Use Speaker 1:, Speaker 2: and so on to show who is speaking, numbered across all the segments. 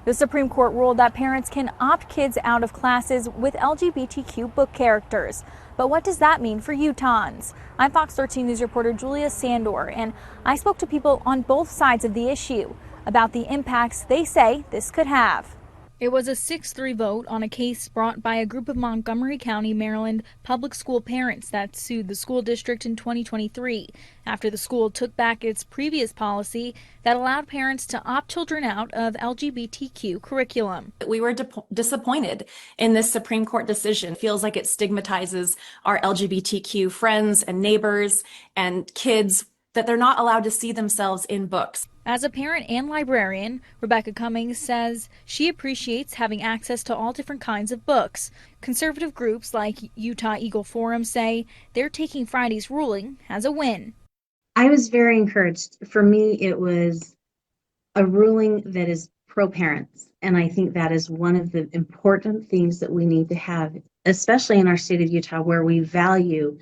Speaker 1: The Supreme Court ruled that parents can opt kids out of classes with LGBTQ book characters. But what does that mean for Utahns? I'm Fox 13 News reporter Julia Sandor, and I spoke to people on both sides of the issue about the impacts they say this could have. It was a 6-3 vote on a case brought by a group of Montgomery County, Maryland public school parents that sued the school district in 2023 after the school took back its previous policy that allowed parents to opt children out of LGBTQ curriculum.
Speaker 2: We were disappointed in this Supreme Court decision. It feels like it stigmatizes our LGBTQ friends and neighbors and kids, that they're not allowed to see themselves in books.
Speaker 1: As a parent and librarian, Rebecca Cummings says she appreciates having access to all different kinds of books. Conservative groups like Utah Eagle Forum say they're taking Friday's ruling as a win.
Speaker 3: I was very encouraged. For me, it was a ruling that is pro-parents, and I think that is one of the important things that we need to have, especially in our state of Utah, where we value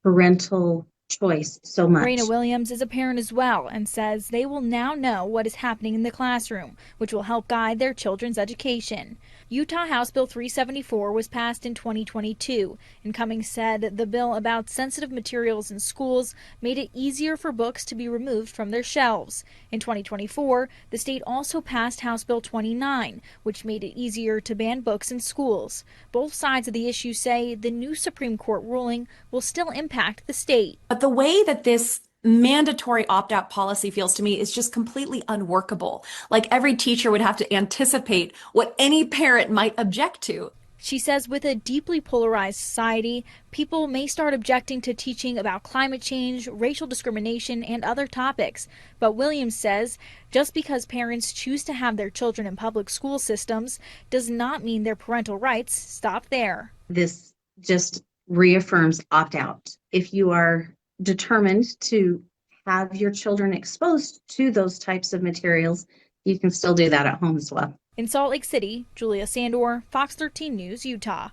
Speaker 3: parental choice so much.
Speaker 1: Raina Williams is a parent as well and says they will now know what is happening in the classroom, which will help guide their children's education. Utah House Bill 374 was passed in 2022, and Cummings said the bill about sensitive materials in schools made it easier for books to be removed from their shelves. In 2024, the state also passed House Bill 29, which made it easier to ban books in schools. Both sides of the issue say the new Supreme Court ruling will still impact the state.
Speaker 2: But the way that this mandatory opt-out policy feels to me is just completely unworkable. Like every teacher would have to anticipate what any parent might object to.
Speaker 1: She says with a deeply polarized society, people may start objecting to teaching about climate change, racial discrimination, and other topics. But Williams says just because parents choose to have their children in public school systems does not mean their parental rights stop there.
Speaker 3: This just reaffirms opt-out. If you are determined to have your children exposed to those types of materials, you can still do that at home as well.
Speaker 1: In Salt Lake City, Julia Sandor, Fox 13 News, Utah.